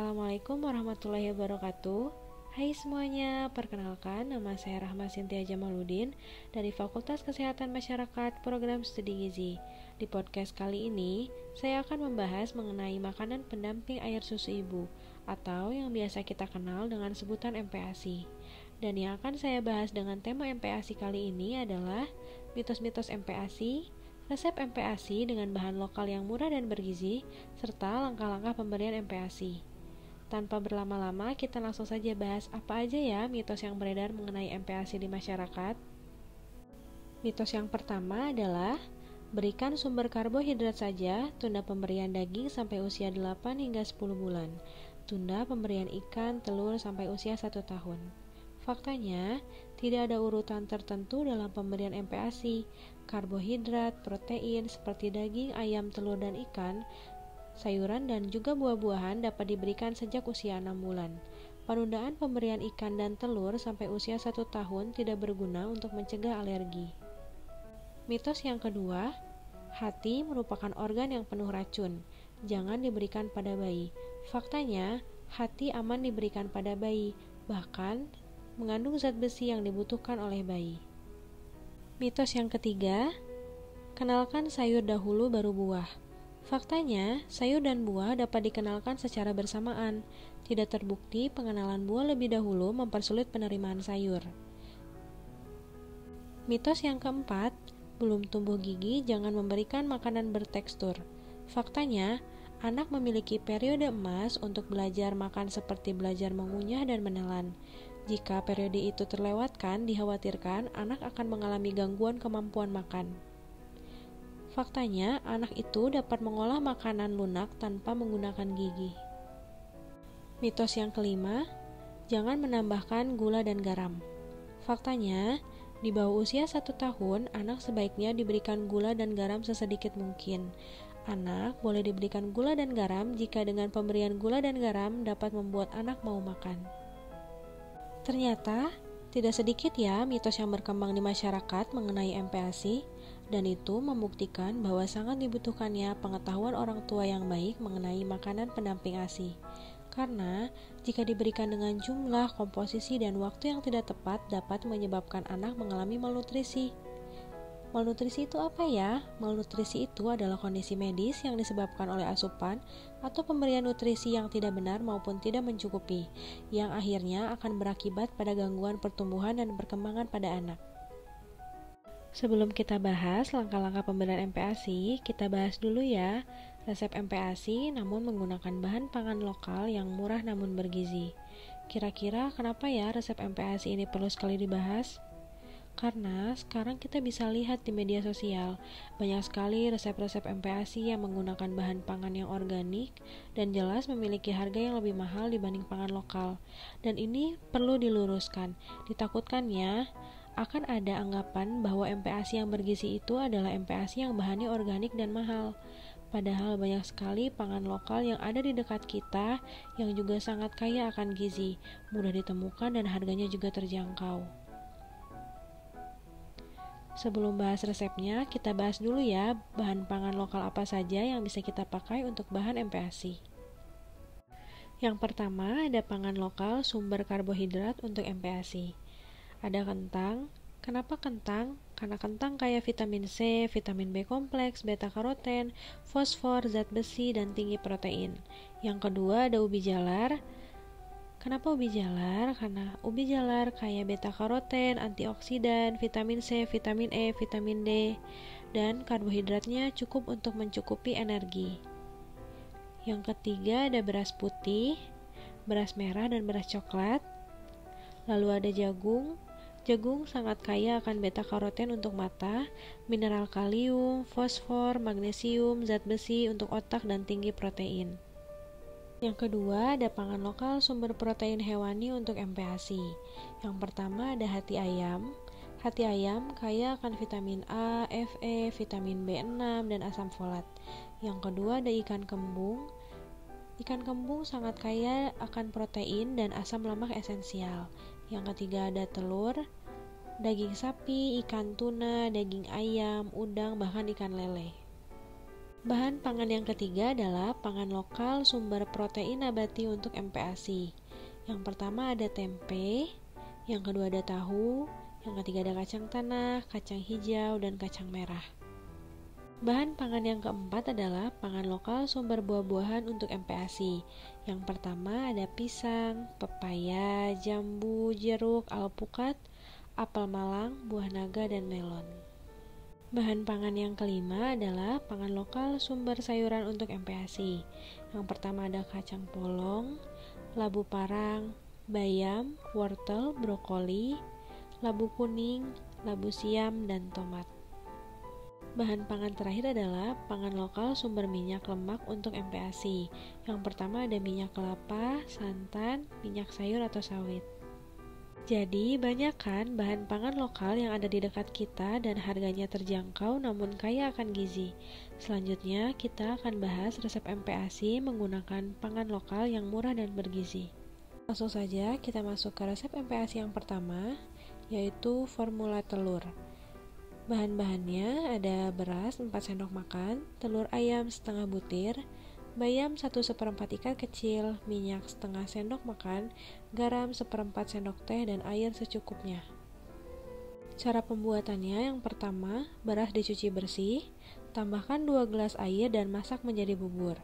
Assalamualaikum warahmatullahi wabarakatuh. Hai semuanya, perkenalkan nama saya Rahma Sintia Jamaludin dari Fakultas Kesehatan Masyarakat Program Studi Gizi. Di podcast kali ini, saya akan membahas mengenai makanan pendamping air susu ibu atau yang biasa kita kenal dengan sebutan MPASI. Dan yang akan saya bahas dengan tema MPASI kali ini adalah mitos-mitos MPASI, resep MPASI dengan bahan lokal yang murah dan bergizi, serta langkah-langkah pemberian MPASI. Tanpa berlama-lama, kita langsung saja bahas apa aja ya mitos yang beredar mengenai MPASI di masyarakat. Mitos yang pertama adalah berikan sumber karbohidrat saja, tunda pemberian daging sampai usia 8 hingga 10 bulan, tunda pemberian ikan, telur sampai usia 1 tahun. Faktanya, tidak ada urutan tertentu dalam pemberian MPASI. Karbohidrat, protein seperti daging, ayam, telur, dan ikan, sayuran, dan juga buah-buahan dapat diberikan sejak usia 6 bulan. Penundaan pemberian ikan dan telur sampai usia 1 tahun tidak berguna untuk mencegah alergi. Mitos yang kedua, hati merupakan organ yang penuh racun. Jangan diberikan pada bayi. Faktanya, hati aman diberikan pada bayi, bahkan mengandung zat besi yang dibutuhkan oleh bayi. Mitos yang ketiga, kenalkan sayur dahulu baru buah. Faktanya, sayur dan buah dapat dikenalkan secara bersamaan. Tidak terbukti pengenalan buah lebih dahulu mempersulit penerimaan sayur. Mitos yang keempat, belum tumbuh gigi jangan memberikan makanan bertekstur. Faktanya, anak memiliki periode emas untuk belajar makan seperti belajar mengunyah dan menelan. Jika periode itu terlewatkan, dikhawatirkan anak akan mengalami gangguan kemampuan makan. Faktanya, anak itu dapat mengolah makanan lunak tanpa menggunakan gigi. Mitos yang kelima, jangan menambahkan gula dan garam. Faktanya, di bawah usia 1 tahun, anak sebaiknya diberikan gula dan garam sesedikit mungkin. Anak boleh diberikan gula dan garam jika dengan pemberian gula dan garam dapat membuat anak mau makan. Ternyata, tidak sedikit ya mitos yang berkembang di masyarakat mengenai MPASI, dan itu membuktikan bahwa sangat dibutuhkannya pengetahuan orang tua yang baik mengenai makanan pendamping ASI. Karena, jika diberikan dengan jumlah, komposisi, dan waktu yang tidak tepat dapat menyebabkan anak mengalami malnutrisi. Malnutrisi itu apa ya? Malnutrisi itu adalah kondisi medis yang disebabkan oleh asupan atau pemberian nutrisi yang tidak benar maupun tidak mencukupi, yang akhirnya akan berakibat pada gangguan pertumbuhan dan perkembangan pada anak. Sebelum kita bahas langkah-langkah pemberian MPASI, kita bahas dulu ya resep MPASI namun menggunakan bahan pangan lokal yang murah namun bergizi. Kira-kira kenapa ya resep MPASI ini perlu sekali dibahas? Karena sekarang kita bisa lihat di media sosial, banyak sekali resep-resep MPASI yang menggunakan bahan pangan yang organik dan jelas memiliki harga yang lebih mahal dibanding pangan lokal. Dan ini perlu diluruskan, ditakutkannya akan ada anggapan bahwa MPASI yang bergizi itu adalah MPASI yang bahannya organik dan mahal. Padahal banyak sekali pangan lokal yang ada di dekat kita yang juga sangat kaya akan gizi, mudah ditemukan dan harganya juga terjangkau. Sebelum bahas resepnya, kita bahas dulu ya bahan pangan lokal apa saja yang bisa kita pakai untuk bahan MPASI. Yang pertama, ada pangan lokal sumber karbohidrat untuk MPASI. Ada kentang. Kenapa kentang? Karena kentang kaya vitamin C, vitamin B kompleks, beta karoten, fosfor, zat besi, dan tinggi protein. Yang kedua, ada ubi jalar. Kenapa ubi jalar? Karena ubi jalar kaya beta karoten, antioksidan, vitamin C, vitamin E, vitamin D, dan karbohidratnya cukup untuk mencukupi energi. Yang ketiga ada beras putih, beras merah, dan beras coklat. Lalu ada jagung. Jagung sangat kaya akan beta karoten untuk mata, mineral kalium, fosfor, magnesium, zat besi untuk otak, dan tinggi protein. Yang kedua, ada pangan lokal sumber protein hewani untuk MPASI. Yang pertama ada hati ayam. Hati ayam kaya akan vitamin A, Fe, vitamin B6, dan asam folat. Yang kedua ada ikan kembung. Ikan kembung sangat kaya akan protein dan asam lemak esensial. Yang ketiga ada telur, daging sapi, ikan tuna, daging ayam, udang, bahkan ikan lele. Bahan pangan yang ketiga adalah pangan lokal sumber protein nabati untuk MPASI. Yang pertama ada tempe, yang kedua ada tahu, yang ketiga ada kacang tanah, kacang hijau, dan kacang merah. Bahan pangan yang keempat adalah pangan lokal sumber buah-buahan untuk MPASI. Yang pertama ada pisang, pepaya, jambu, jeruk, alpukat, apel malang, buah naga, dan melon. Bahan pangan yang kelima adalah pangan lokal sumber sayuran untuk MPASI. Yang pertama ada kacang polong, labu parang, bayam, wortel, brokoli, labu kuning, labu siam, dan tomat. Bahan pangan terakhir adalah pangan lokal sumber minyak lemak untuk MPASI. Yang pertama ada minyak kelapa, santan, minyak sayur atau sawit. Jadi, banyak kan bahan pangan lokal yang ada di dekat kita dan harganya terjangkau namun kaya akan gizi. Selanjutnya, kita akan bahas resep MPASI menggunakan pangan lokal yang murah dan bergizi. Langsung saja kita masuk ke resep MPASI yang pertama, yaitu formula telur. Bahan-bahannya ada beras 4 sendok makan, telur ayam setengah butir, bayam 1/4 ikat kecil, minyak setengah sendok makan, garam 1/4 sendok teh, dan air secukupnya. Cara pembuatannya yang pertama, beras dicuci bersih, tambahkan 2 gelas air dan masak menjadi bubur.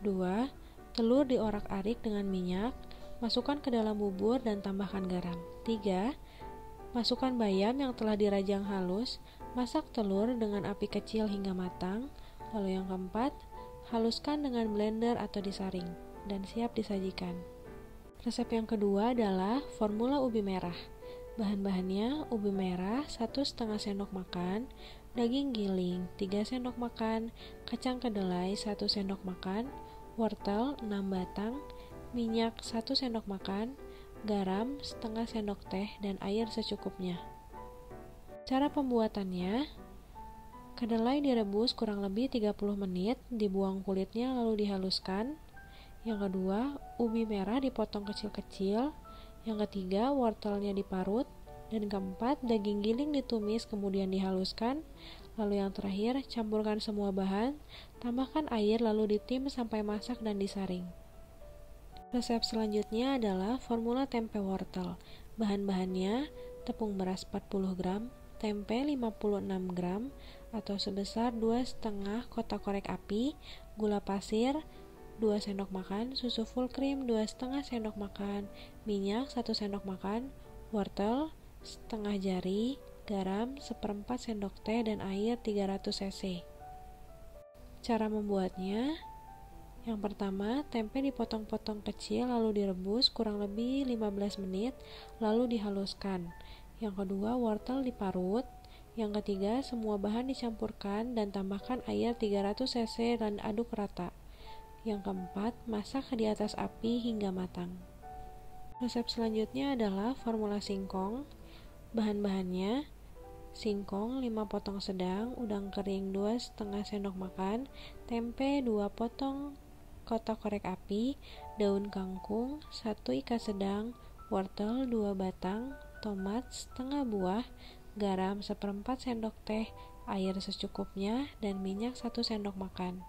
2. Telur diorak-arik dengan minyak, masukkan ke dalam bubur dan tambahkan garam. 3. Masukkan bayam yang telah dirajang halus, masak telur dengan api kecil hingga matang. Lalu yang keempat, haluskan dengan blender atau disaring, dan siap disajikan. Resep yang kedua adalah formula ubi merah. Bahan-bahannya ubi merah 1,5 sendok makan, daging giling 3 sendok makan, kacang kedelai 1 sendok makan, wortel 6 batang, minyak 1 sendok makan, garam setengah sendok teh, dan air secukupnya. Cara pembuatannya, kedelai direbus kurang lebih 30 menit, dibuang kulitnya lalu dihaluskan. Yang kedua, ubi merah dipotong kecil-kecil. Yang ketiga, wortelnya diparut. Dan keempat, daging giling ditumis kemudian dihaluskan. Lalu yang terakhir, campurkan semua bahan, tambahkan air lalu ditim sampai masak dan disaring. Resep selanjutnya adalah formula tempe wortel. Bahan-bahannya, tepung beras 40 gram, tempe 56 gram atau sebesar 2,5 kotak korek api, gula pasir 2 sendok makan, susu full cream 2,5 sendok makan, minyak 1 sendok makan, wortel setengah jari, garam 1/4 sendok teh, dan air 300 cc. Cara membuatnya, yang pertama, tempe dipotong-potong kecil lalu direbus kurang lebih 15 menit lalu dihaluskan. Yang kedua, wortel diparut. Yang ketiga, semua bahan dicampurkan dan tambahkan air 300 cc dan aduk rata. Yang keempat, masak di atas api hingga matang. Resep selanjutnya adalah formula singkong. Bahan-bahannya, singkong 5 potong sedang, udang kering 2,5 sendok makan, tempe 2 potong kotak korek api, daun kangkung 1 ikat sedang, wortel 2 batang, tomat setengah buah, garam 1/4 sendok teh, air secukupnya, dan minyak 1 sendok makan.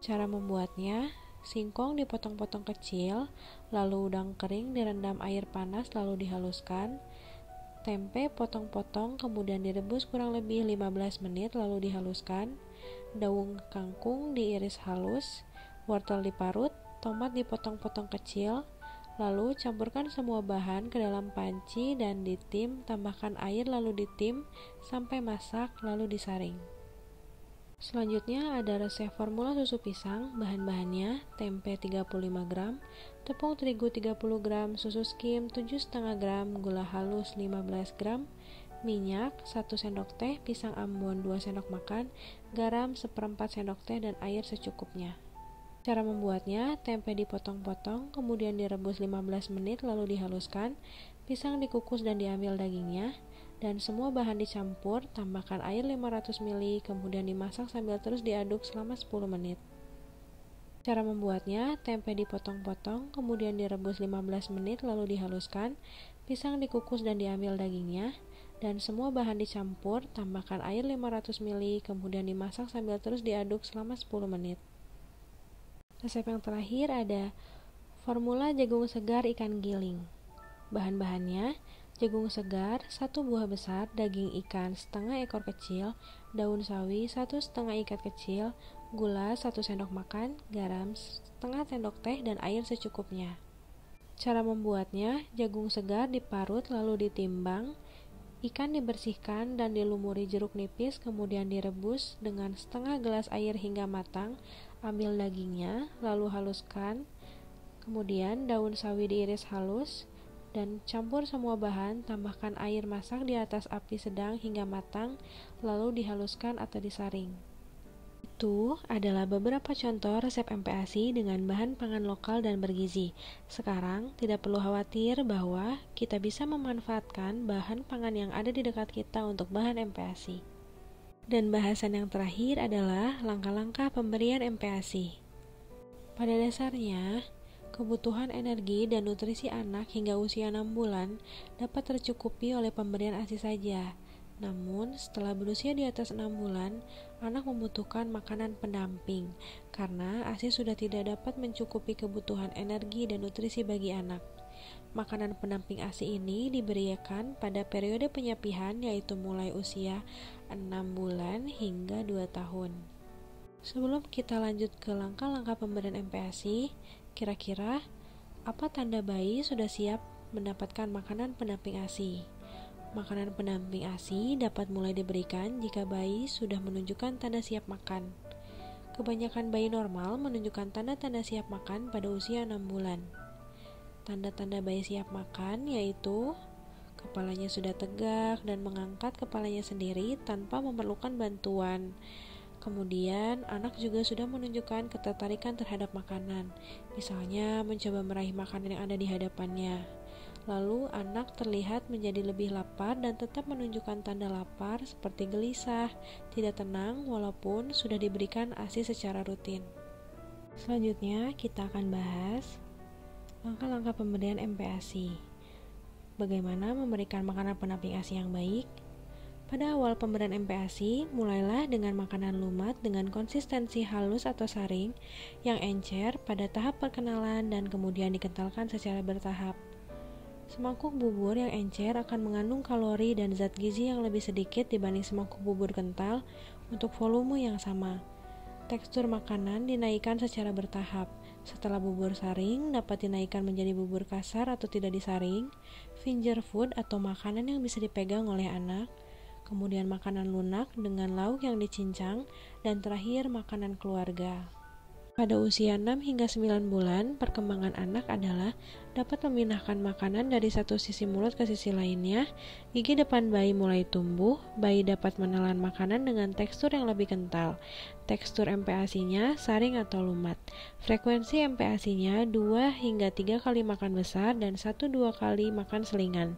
Cara membuatnya, singkong dipotong-potong kecil, lalu udang kering direndam air panas lalu dihaluskan. Tempe potong-potong kemudian direbus kurang lebih 15 menit lalu dihaluskan. Daun kangkung diiris halus, wortel diparut, tomat dipotong-potong kecil. Lalu campurkan semua bahan ke dalam panci dan ditim, tambahkan air lalu ditim sampai masak lalu disaring. Selanjutnya ada resep formula susu pisang. Bahan-bahannya, tempe 35 gram, tepung terigu 30 gram, susu skim 7,5 gram, gula halus 15 gram, minyak 1 sendok teh, pisang ambon 2 sendok makan, garam 1/4 sendok teh, dan air secukupnya. Cara membuatnya, tempe dipotong-potong, kemudian direbus 15 menit lalu dihaluskan, pisang dikukus dan diambil dagingnya, dan semua bahan dicampur, tambahkan air 500 ml, kemudian dimasak sambil terus diaduk selama 10 menit. Cara membuatnya, tempe dipotong-potong, kemudian direbus 15 menit lalu dihaluskan, pisang dikukus dan diambil dagingnya, dan semua bahan dicampur, tambahkan air 500 ml, kemudian dimasak sambil terus diaduk selama 10 menit. Resep yang terakhir ada formula jagung segar ikan giling. Bahan-bahannya: jagung segar 1 buah besar, daging ikan setengah ekor kecil, daun sawi 1,5 ikat kecil, gula 1 sendok makan, garam setengah sendok teh, dan air secukupnya. Cara membuatnya: jagung segar diparut lalu ditimbang, ikan dibersihkan dan dilumuri jeruk nipis, kemudian direbus dengan setengah gelas air hingga matang. Ambil dagingnya, lalu haluskan, kemudian daun sawi diiris halus, dan campur semua bahan, tambahkan air masak di atas api sedang hingga matang, lalu dihaluskan atau disaring. Itu adalah beberapa contoh resep MPASI dengan bahan pangan lokal dan bergizi. Sekarang, tidak perlu khawatir bahwa kita bisa memanfaatkan bahan pangan yang ada di dekat kita untuk bahan MPASI. Dan bahasan yang terakhir adalah langkah-langkah pemberian MPASI. Pada dasarnya, kebutuhan energi dan nutrisi anak hingga usia 6 bulan dapat tercukupi oleh pemberian ASI saja. Namun, setelah berusia di atas 6 bulan, anak membutuhkan makanan pendamping karena ASI sudah tidak dapat mencukupi kebutuhan energi dan nutrisi bagi anak. Makanan pendamping ASI ini diberikan pada periode penyapihan, yaitu mulai usia 6 bulan hingga 2 tahun. Sebelum kita lanjut ke langkah-langkah pemberian MPASI, kira-kira apa tanda bayi sudah siap mendapatkan makanan pendamping ASI? Makanan pendamping ASI dapat mulai diberikan jika bayi sudah menunjukkan tanda siap makan. Kebanyakan bayi normal menunjukkan tanda-tanda siap makan pada usia 6 bulan. Tanda-tanda bayi siap makan yaitu kepalanya sudah tegak dan mengangkat kepalanya sendiri tanpa memerlukan bantuan. Kemudian, anak juga sudah menunjukkan ketertarikan terhadap makanan, misalnya mencoba meraih makanan yang ada di hadapannya. Lalu, anak terlihat menjadi lebih lapar dan tetap menunjukkan tanda lapar seperti gelisah, tidak tenang walaupun sudah diberikan ASI secara rutin. Selanjutnya, kita akan bahas langkah-langkah pemberian MPASI. Bagaimana memberikan makanan pendamping ASI yang baik? Pada awal pemberian MPASI, mulailah dengan makanan lumat dengan konsistensi halus atau saring yang encer pada tahap perkenalan dan kemudian dikentalkan secara bertahap. Semangkuk bubur yang encer akan mengandung kalori dan zat gizi yang lebih sedikit dibanding semangkuk bubur kental untuk volume yang sama. Tekstur makanan dinaikkan secara bertahap. Setelah bubur saring dapat dinaikkan menjadi bubur kasar atau tidak disaring, finger food atau makanan yang bisa dipegang oleh anak, kemudian makanan lunak dengan lauk yang dicincang, dan terakhir makanan keluarga. Pada usia 6 hingga 9 bulan, perkembangan anak adalah dapat memindahkan makanan dari satu sisi mulut ke sisi lainnya, gigi depan bayi mulai tumbuh, bayi dapat menelan makanan dengan tekstur yang lebih kental. Tekstur MPASI-nya saring atau lumat. Frekuensi MPASI-nya 2 hingga 3 kali makan besar dan 1-2 kali makan selingan.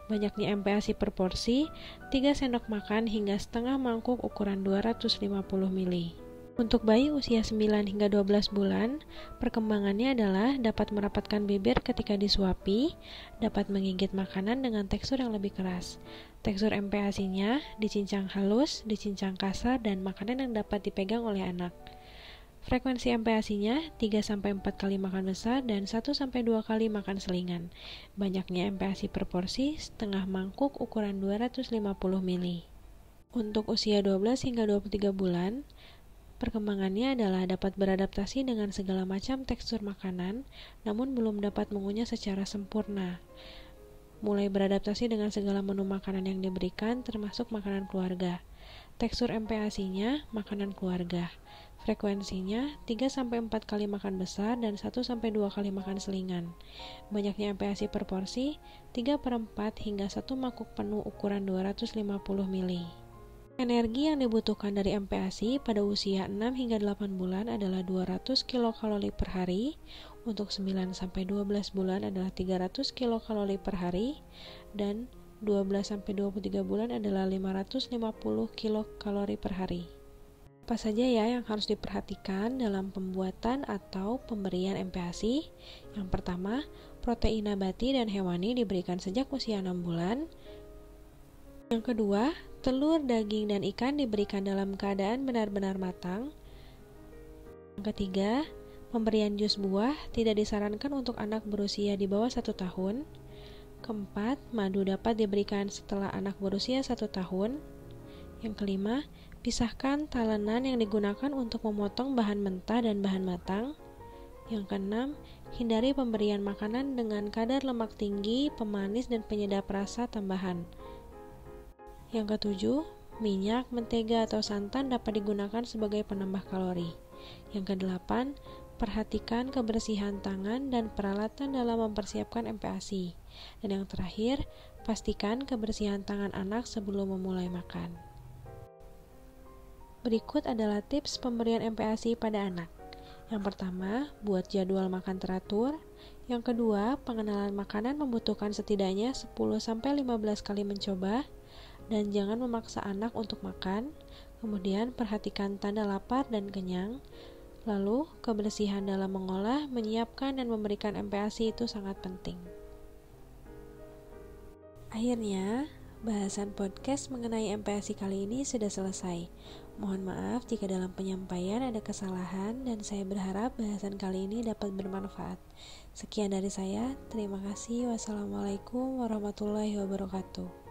Banyaknya MPASI per porsi, 3 sendok makan hingga setengah mangkuk ukuran 250 ml. Untuk bayi usia 9 hingga 12 bulan, perkembangannya adalah dapat merapatkan bibir ketika disuapi, dapat menggigit makanan dengan tekstur yang lebih keras. Tekstur MPASI-nya dicincang halus, dicincang kasar, dan makanan yang dapat dipegang oleh anak. Frekuensi MPASI-nya 3-4 kali makan besar dan 1-2 kali makan selingan. Banyaknya MPASI per porsi, setengah mangkuk ukuran 250 ml. Untuk usia 12 hingga 23 bulan, perkembangannya adalah dapat beradaptasi dengan segala macam tekstur makanan, namun belum dapat mengunyah secara sempurna. Mulai beradaptasi dengan segala menu makanan yang diberikan, termasuk makanan keluarga. Tekstur MPASI-nya makanan keluarga. Frekuensinya 3-4 kali makan besar dan 1-2 kali makan selingan. Banyaknya MPASI per porsi 3/4 hingga 1 mangkuk penuh ukuran 250 ml. Energi yang dibutuhkan dari MPASI pada usia 6 hingga 8 bulan adalah 200 kilokalori per hari, untuk 9-12 bulan adalah 300 kilokalori per hari, dan 12-23 bulan adalah 550 kilokalori per hari. Apa saja ya yang harus diperhatikan dalam pembuatan atau pemberian MPASI? Yang pertama, protein nabati dan hewani diberikan sejak usia 6 bulan. Yang kedua, telur, daging, dan ikan diberikan dalam keadaan benar-benar matang. Yang ketiga, pemberian jus buah tidak disarankan untuk anak berusia di bawah 1 tahun. Keempat, madu dapat diberikan setelah anak berusia 1 tahun. Yang kelima, pisahkan talenan yang digunakan untuk memotong bahan mentah dan bahan matang. Yang keenam, hindari pemberian makanan dengan kadar lemak tinggi, pemanis, dan penyedap rasa tambahan. Yang ketujuh, minyak, mentega, atau santan dapat digunakan sebagai penambah kalori. Yang kedelapan, perhatikan kebersihan tangan dan peralatan dalam mempersiapkan MPASI. Dan yang terakhir, pastikan kebersihan tangan anak sebelum memulai makan. Berikut adalah tips pemberian MPASI pada anak. Yang pertama, buat jadwal makan teratur. Yang kedua, pengenalan makanan membutuhkan setidaknya 10-15 kali mencoba dan jangan memaksa anak untuk makan. Kemudian, perhatikan tanda lapar dan kenyang. Lalu, kebersihan dalam mengolah, menyiapkan, dan memberikan MPASI itu sangat penting. Akhirnya, bahasan podcast mengenai MPASI kali ini sudah selesai. Mohon maaf jika dalam penyampaian ada kesalahan dan saya berharap bahasan kali ini dapat bermanfaat. Sekian dari saya, terima kasih. Wassalamualaikum warahmatullahi wabarakatuh.